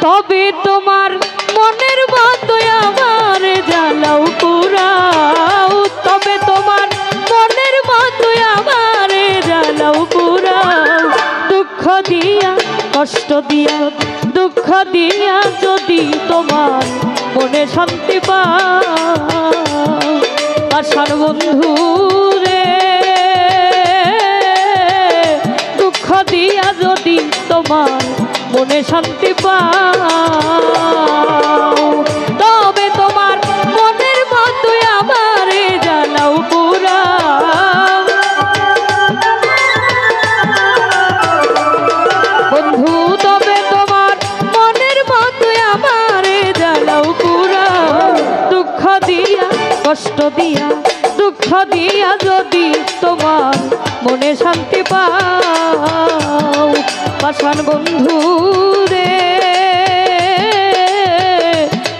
তবে তোমার মনের মতো আমার জ্বালাও পুরাও, তবে তোমার মনের মতো আমার জ্বালাও পুরাও। দুঃখ দিয়া কষ্ট দিয়া দুঃখ দিয়া যদি তোমার মনে শান্তি পাও, আশার বন্ধু রে দুঃখ দিয়া যদি তোমার মনে শান্তি পাও, তবে তোমার মনের মতো আমার জ্বালাও পুরাও। বন্ধু তবে তোমার মনের মতো আমার জ্বালাও পুরাও। দুঃখ দিয়া কষ্ট দিয়া দুঃখ দিয়া যদি তোমার মনে শান্তি পাও, পাষাণ বন্ধু রে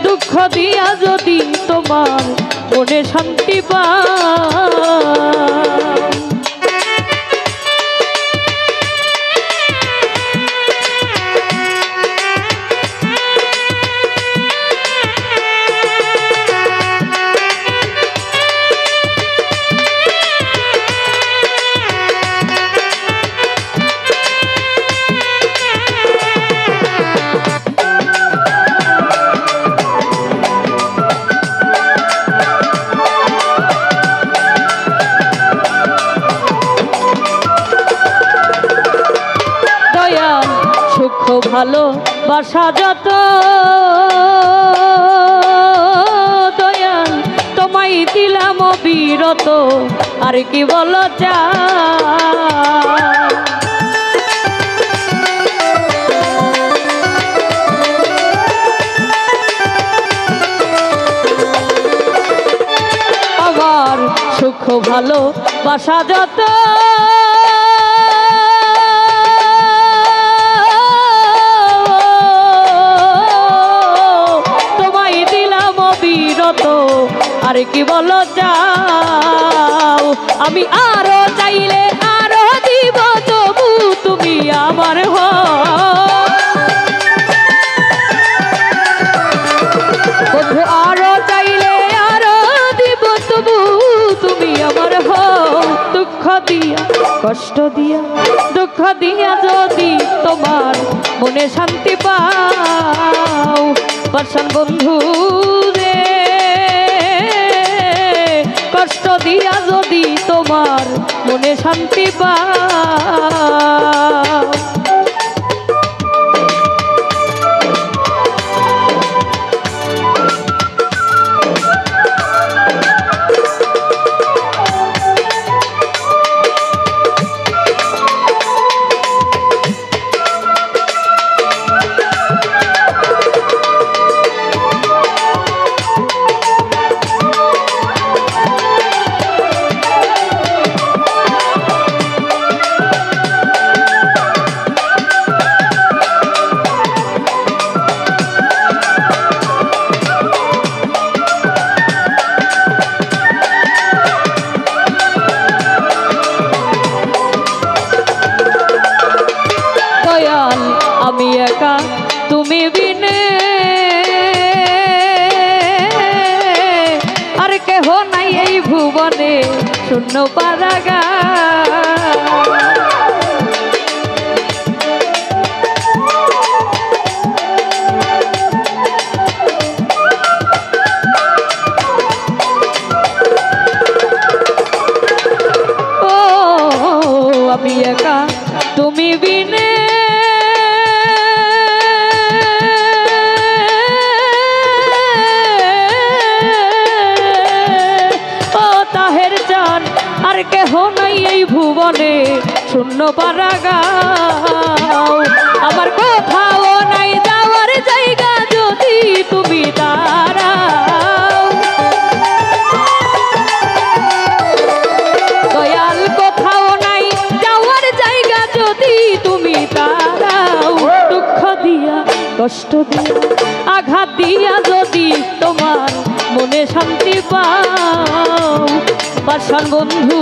দুঃখ দিয়া যদি তোমার মনে শান্তি পাও। সুখ ভালো বাসা যত দয়াল তোমায় দিলাম বিরত, আর কি বলো চাই। আমার সুখ ভালো বাসা যত আর কি বলো যাও। আমি আরো চাইলে আরো দিব, তবু তুমি আমার হও। বন্ধু আরো চাইলে আরো দিব, তবু তুমি আমার হও। দুঃখ দিয়া কষ্ট দিয়া দুঃখ দিয়া যদি তোমার মনে শান্তি পাও, পাষাণ বন্ধু রে কষ্ট দিয়া যদি তোমার মনে শান্তি পাও। আমি একা তুমি বিনে আর কেহ নাই এই ভুবনে, শূন্য পারাগা ও আমি একা তুমি বিনে আর কেহ নাই এই ভুবনে, শূন্য পারাগাও। আমার কোথাও নাই যাওয়ার জায়গা, যদি তুমি দাঁড়াও। দয়াল কোথাও নাই যাওয়ার জায়গা, যদি তুমি দাঁড়াও। দুঃখ দিয়া কষ্ট দিয়া আঘাত দিয়া যদি তোমার মনে শান্তি পাও, পাষাণ বন্ধু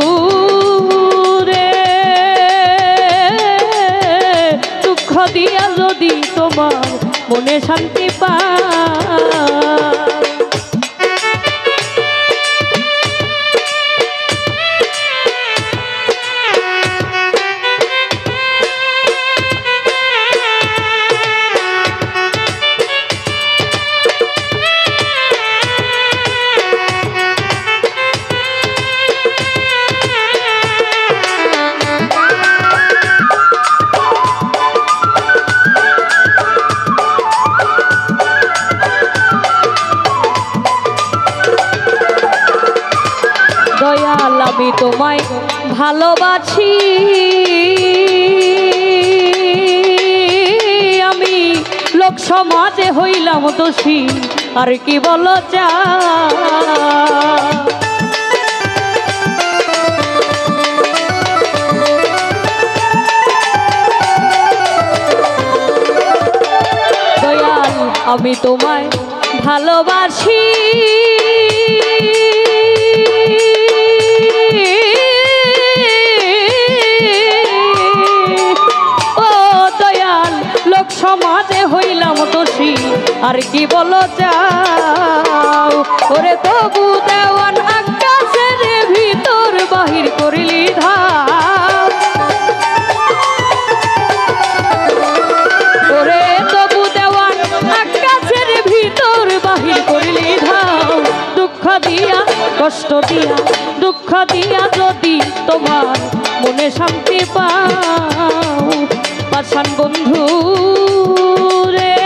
রে দুঃখ দিয়া যদি তোমার মনে শান্তি পা। দয়াল আমি তোমায় ভালোবাসি, আমি লোক সমাজে হইলাম দোষী, আর কি বলো চা। দয়াল আমি তোমায় ভালোবাসি, সমাজে হইলাম দোষী, আর কি বলো যাও। ওরে তবু দেওয়ান আকাশের ভিতর বাহির করিলি ধাও, ওরে তবু দেওয়ান আকাশের ভিতর বাহির করিলি ধাও। দুঃখ দিয়া কষ্ট দিয়া দুঃখ দিয়া যদি তোমার মনে শান্তি পাও, পাষাণ বন্ধু রে,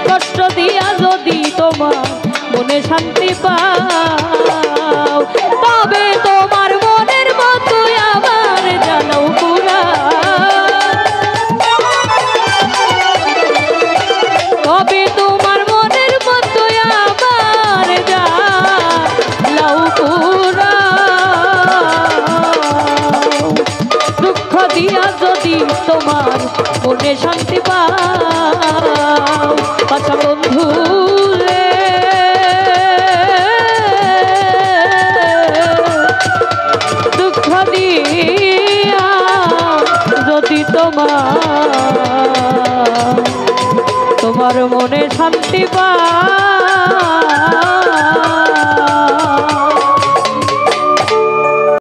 কষ্ট দিয়া যদি তোমার মনে শান্তি পাও, তবে তোমার মনের মতো আমার জানাও পুরা, তবে তোমার মনের মতো আমার জানাও পুরা। দুঃখ দিয়া যদি তোমার মনে শান্তি পাও, পাছা বন্ধু রে, দুঃখ দিয়া যদি তোমার মনে শান্তি পাও।